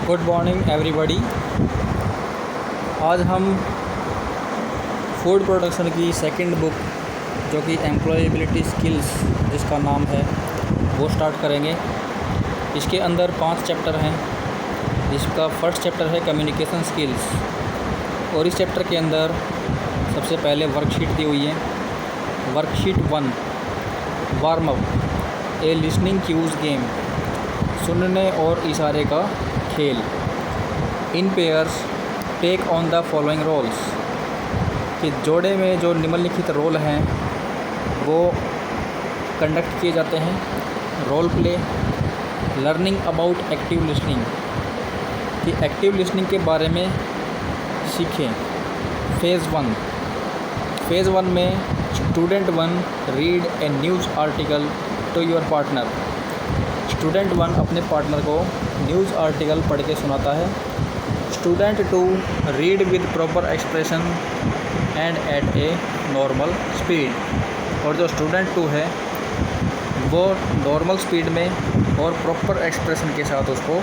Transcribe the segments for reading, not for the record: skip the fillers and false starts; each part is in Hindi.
Good morning everybody. आज हम फूड प्रोडक्शन की सेकंड बुक जो कि एम्प्लॉयबिलिटी स्किल्स जिसका नाम है वो स्टार्ट करेंगे। इसके अंदर 5 चैप्टर हैं। इसका फर्स्ट चैप्टर है कम्युनिकेशन स्किल्स और इस चैप्टर के अंदर सबसे पहले वर्कशीट दी हुई है। Worksheet 1 warm up a listening cues game, सुनने और इशारे का खेल। In pairs take on the following roles, कि जोड़े में जो निम्नलिखित रोल हैं वो कंडक्ट किए जाते हैं। Role play, learning about active listening, कि एक्टिव लिसनिंग के बारे में सीखें। फेज़ 1 में student 1 read a news article to your partner. Student 1 अपने पार्टनर को न्यूज़ आर्टिकल पढ़ के सुनाता है। Student 2 read with proper expression and at a normal speed, और जो स्टूडेंट 2 है वो नॉर्मल स्पीड में और प्रॉपर एक्सप्रेशन के साथ उसको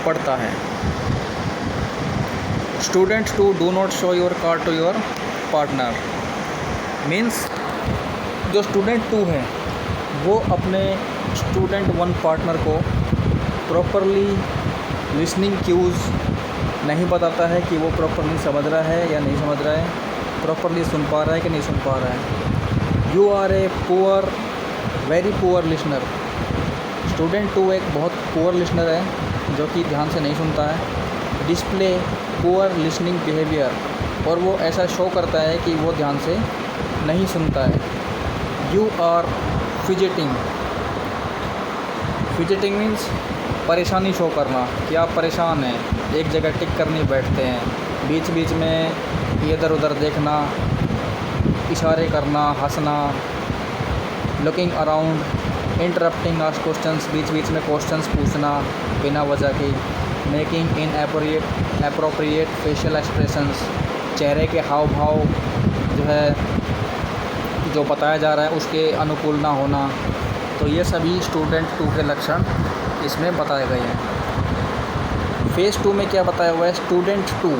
पढ़ता है। Student 2 do not show your card to your partner, means जो स्टूडेंट 2 है वो अपने स्टूडेंट 1 पार्टनर को प्रॉपरली लिसनिंग क्यूज़ नहीं बताता है कि वो प्रॉपरली समझ रहा है या नहीं समझ रहा है, प्रॉपरली सुन पा रहा है कि नहीं सुन पा रहा है। You are a very poor listener. Student 2 एक बहुत पुअर लिसनर है जो कि ध्यान से नहीं सुनता है। डिस्प्ले पुअर लिसनिंग बिहेवियर, और वो ऐसा शो करता है कि वो ध्यान से नहीं सुनता है। यू आर फिजिटिंग मीन्स परेशानी शो करना कि आप परेशान हैं, एक जगह टिक कर नहीं बैठते हैं, बीच बीच में इधर उधर देखना, इशारे करना, हंसना। Looking around, interrupting ask questions, बीच बीच में क्वेश्चंस पूछना बिना वजह के। मेकिंग इनएप्रोप्रिएट फेशियल एक्सप्रेशंस, चेहरे के हाव भाव जो है जो बताया जा रहा है उसके अनुकूल ना होना। तो ये सभी स्टूडेंट 2 के लक्षण इसमें बताए गए हैं। फेज़ 2 में क्या बताया हुआ है? स्टूडेंट 2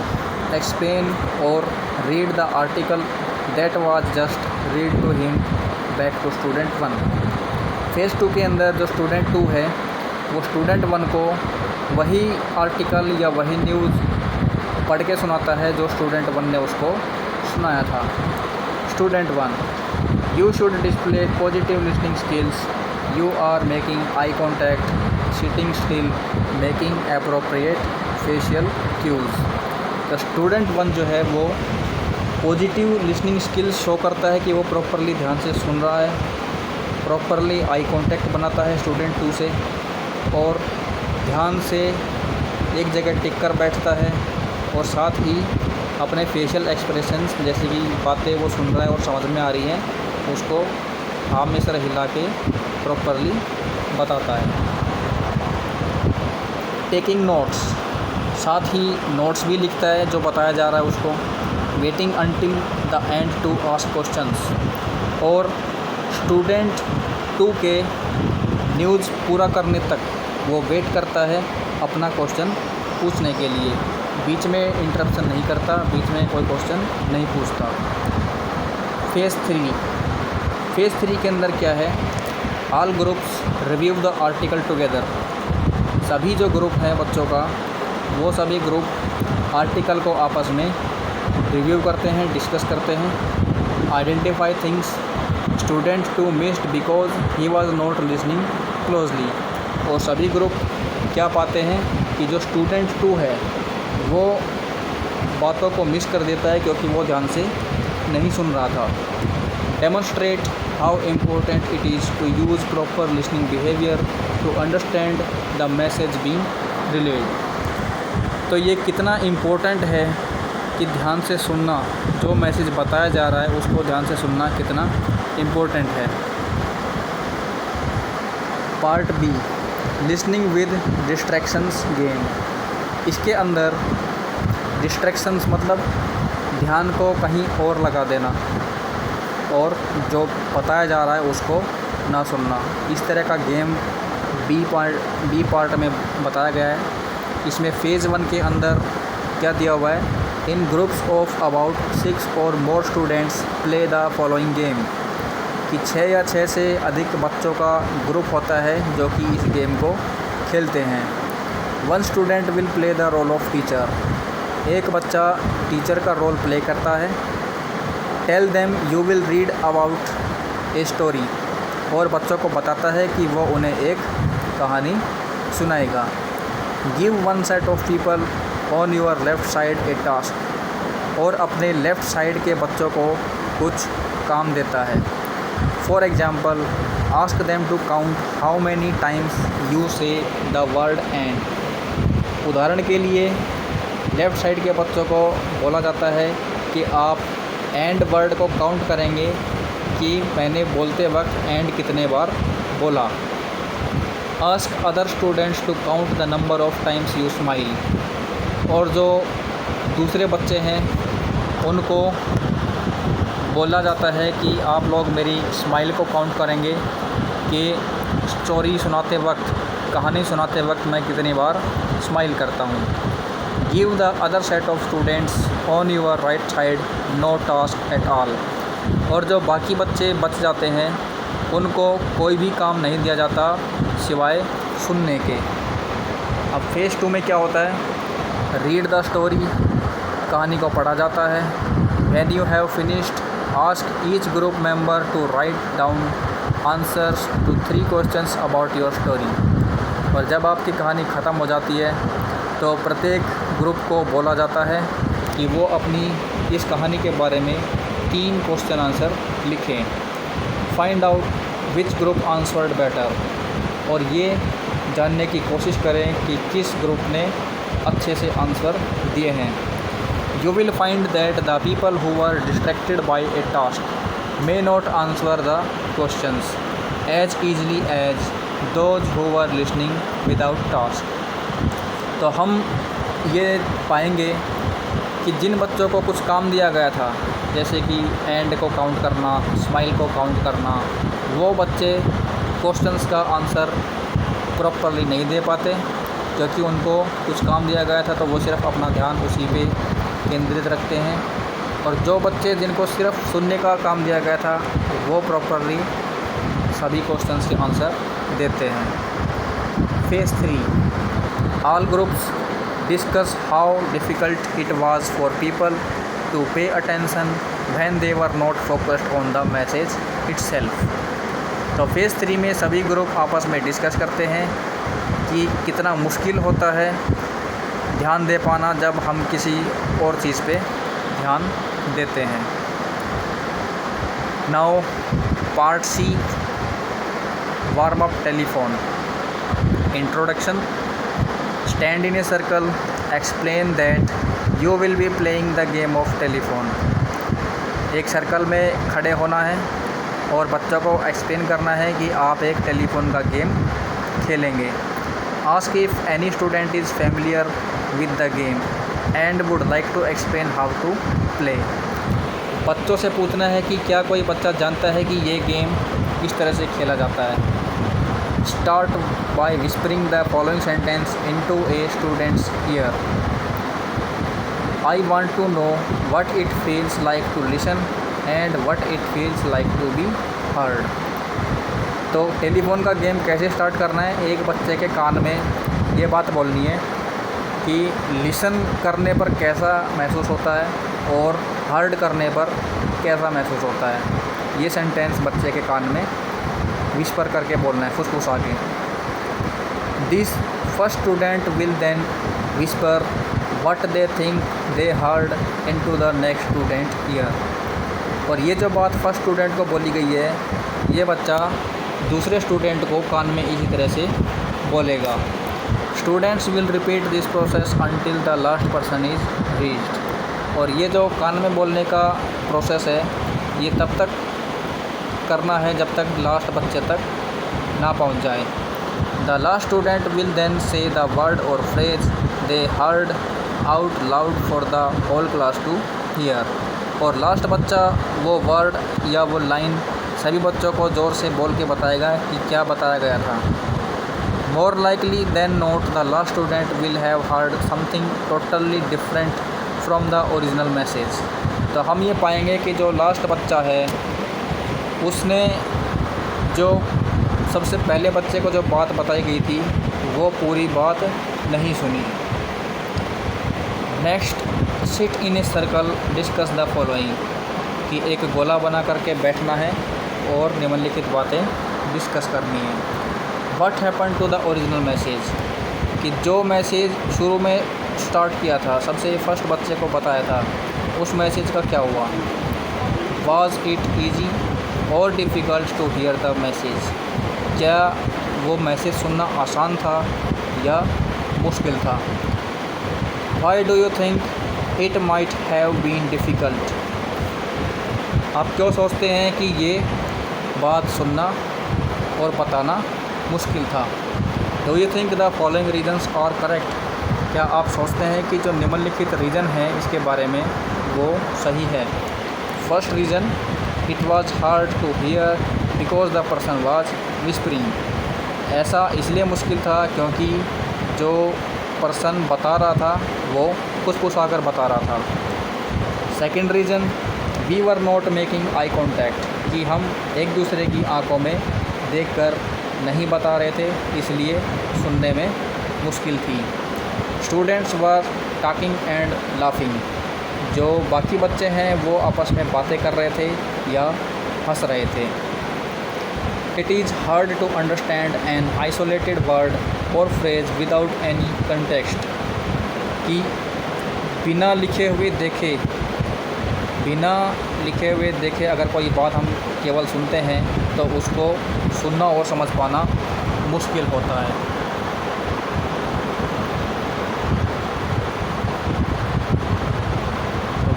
एक्सप्लेन और read the article that was just read to him back to student 1। Phase 2 के अंदर जो स्टूडेंट 2 है वो स्टूडेंट 1 को वही आर्टिकल या वही न्यूज़ पढ़ के सुनाता है जो स्टूडेंट 1 ने उसको सुनाया था। Student 1 you should display positive listening skills. You are making eye contact, sitting still, making appropriate facial cues. तो स्टूडेंट 1 जो है वो पॉजिटिव लिसनिंग स्किल्स शो करता है कि वो प्रॉपरली ध्यान से सुन रहा है, प्रॉपरली आई कॉन्टैक्ट बनाता है स्टूडेंट 2 से, और ध्यान से एक जगह टिक कर बैठता है, और साथ ही अपने फेशियल एक्सप्रेशंस जैसे कि बातें वो सुन रहा है और समझ में आ रही हैं उसको हाथ में सर हिला के प्रॉपरली बताता है। टेकिंग नोट्स, साथ ही नोट्स भी लिखता है जो बताया जा रहा है उसको। Waiting until the end to ask questions, और स्टूडेंट 2 के न्यूज़ पूरा करने तक वो वेट करता है अपना क्वेश्चन पूछने के लिए, बीच में इंटरप्शन नहीं करता, बीच में कोई क्वेश्चन नहीं पूछता। फेज़ 3 के अंदर क्या है? All groups review the article together. सभी जो ग्रुप हैं बच्चों का वो सभी ग्रुप आर्टिकल को आपस में रिव्यू करते हैं, डिस्कस करते हैं। Identify things student 2 missed because he was not listening closely, और सभी ग्रुप क्या पाते हैं कि जो स्टूडेंट 2 है वो बातों को मिस कर देता है क्योंकि वो ध्यान से नहीं सुन रहा था। Demonstrate how important it is to use proper listening behaviour to understand the message being relayed. तो ये कितना इम्पोर्टेंट है कि ध्यान से सुनना, जो मैसेज बताया जा रहा है उसको ध्यान से सुनना कितना इम्पोर्टेंट है। Part B, listening with distractions game. इसके अंदर डिस्ट्रैक्शंस मतलब ध्यान को कहीं और लगा देना और जो बताया जा रहा है उसको ना सुनना, इस तरह का गेम बी पार्ट में बताया गया है। इसमें फ़ेज़ 1 के अंदर क्या दिया हुआ है, इन ग्रुप्स ऑफ अबाउट 6 और more students play the following game, कि 6 या 6 से अधिक बच्चों का ग्रुप होता है जो कि इस गेम को खेलते हैं। 1 student will play the role of teacher, एक बच्चा टीचर का रोल प्ले करता है। Tell them you will read about a story, और बच्चों को बताता है कि वो उन्हें एक कहानी सुनाएगा। Give 1 set of people on your left side A task, और अपने लेफ़्ट साइड के बच्चों को कुछ काम देता है। For example, ask them to count how many times you say the word and. उदाहरण के लिए लेफ़्ट साइड के बच्चों को बोला जाता है कि आप एंड वर्ड को काउंट करेंगे कि मैंने बोलते वक्त एंड कितने बार बोला। Ask other students to count the number of times you smile, और जो दूसरे बच्चे हैं उनको बोला जाता है कि आप लोग मेरी स्माइल को काउंट करेंगे कि स्टोरी सुनाते वक्त, कहानी सुनाते वक्त मैं कितनी बार स्माइल करता हूँ। Give the other set of students on your right side no task at all, और जो बाकी बच्चे बच जाते हैं उनको कोई भी काम नहीं दिया जाता सिवाय सुनने के। अब फ़ेज़ 2 में क्या होता है, रीड द स्टोरी, कहानी को पढ़ा जाता है। When you have finished ask each group member to write down answers to 3 questions about your story, और जब आपकी कहानी ख़त्म हो जाती है तो प्रत्येक ग्रुप को बोला जाता है कि वो अपनी इस कहानी के बारे में 3 क्वेश्चन आंसर लिखें। Find out which group answered better, और ये जानने की कोशिश करें कि किस ग्रुप ने अच्छे से आंसर दिए हैं। You will find that the people who were distracted by a task may not answer the questions as easily as those who were listening without task. तो हम ये पाएंगे कि जिन बच्चों को कुछ काम दिया गया था, जैसे कि एंड को काउंट करना, स्माइल को काउंट करना, वो बच्चे क्वेश्चंस का आंसर प्रॉपरली नहीं दे पाते क्योंकि उनको कुछ काम दिया गया था तो वो सिर्फ अपना ध्यान उसी पे केंद्रित रखते हैं। और जो बच्चे जिनको सिर्फ सुनने का काम दिया गया था वो प्रॉपरली सभी क्वेश्चंस के आंसर देते हैं। Phase 3, all groups discuss how difficult it was for people to pay attention when they were not focused on the message itself। तो फ़ेज़ 3 में सभी ग्रुप आपस में डिस्कस करते हैं कि कितना मुश्किल होता है ध्यान दे पाना जब हम किसी और चीज़ पे ध्यान देते हैं। Now part C, warm up telephone. Introduction. Stand in a circle, explain that you will be playing the game of telephone। एक सर्कल में खड़े होना है और बच्चों को एक्सप्लेन करना है कि आप एक टेलीफोन का गेम खेलेंगे। Ask if any student is familiar with the game and would like to explain how to play। बच्चों से पूछना है कि क्या कोई बच्चा जानता है कि ये गेम किस तरह से खेला जाता है। Start by whispering the following sentence into a student's ear। I want to know what it feels like to listen and what it feels like to be heard। तो टेलीफोन का गेम कैसे स्टार्ट करना है, एक बच्चे के कान में ये बात बोलनी है कि लिसन करने पर कैसा महसूस होता है और हर्ड करने पर कैसा महसूस होता है। ये सेंटेंस बच्चे के कान में विस्पर करके बोलना है, फुसफुसा के। This first student will then whisper what they think they heard into the next student ear. और ये जो बात फर्स्ट स्टूडेंट को बोली गई है ये बच्चा दूसरे स्टूडेंट को कान में इसी तरह से बोलेगा। Students will repeat this process until the last person is reached. और ये जो कान में बोलने का प्रोसेस है ये तब तक करना है जब तक लास्ट बच्चे तक ना पहुंच जाए। The last student will then say the word or phrase they heard out loud for the whole class to hear. और लास्ट बच्चा वो वर्ड या वो लाइन सभी बच्चों को ज़ोर से बोल के बताएगा कि क्या बताया गया था। More likely than not, the last student will have heard something totally different from the original message. तो हम ये पाएंगे कि जो लास्ट बच्चा है उसने जो सबसे पहले बच्चे को जो बात बताई गई थी वो पूरी बात नहीं सुनी। Next, sit in a circle, discuss the following, कि एक गोला बना करके बैठना है और निम्नलिखित बातें डिस्कस करनी है। What happen to the original message, कि जो मैसेज शुरू में स्टार्ट किया था, सबसे फर्स्ट बच्चे को बताया था, उस मैसेज का क्या हुआ। Was it easy or difficult to hear the message, क्या वो मैसेज सुनना आसान था या मुश्किल था। Why do you think it might have been difficult, आप क्यों सोचते हैं कि ये बात सुनना और बताना मुश्किल था। Do you think the following reasons are correct, क्या आप सोचते हैं कि जो निम्नलिखित रीज़न है इसके बारे में वो सही है। First reason, it was hard to hear because the person was whispering, ऐसा इसलिए मुश्किल था क्योंकि जो पर्सन बता रहा था वो फुसफुसा बता रहा था। Second reason, we were not making eye contact, कि हम एक दूसरे की आंखों में देखकर नहीं बता रहे थे, इसलिए सुनने में मुश्किल थी। Students were talking and laughing, जो बाकी बच्चे हैं वो आपस में बातें कर रहे थे या हंस रहे थे। It is hard to understand an isolated word or phrase without any context, कि बिना लिखे हुए देखे अगर कोई बात हम केवल सुनते हैं तो उसको सुनना और समझ पाना मुश्किल होता है।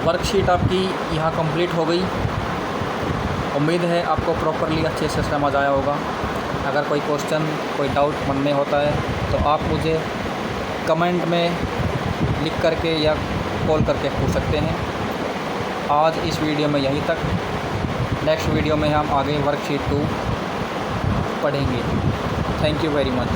वर्कशीट आपकी यहाँ कंप्लीट हो गई। उम्मीद है आपको प्रॉपरली अच्छे से समझ आया होगा। अगर कोई क्वेश्चन, कोई डाउट मन में होता है तो आप मुझे कमेंट में लिख करके या कॉल करके पूछ सकते हैं। आज इस वीडियो में यहीं तक। नेक्स्ट वीडियो में हम आगे वर्कशीट 2 पढ़ेंगे। Thank you very much.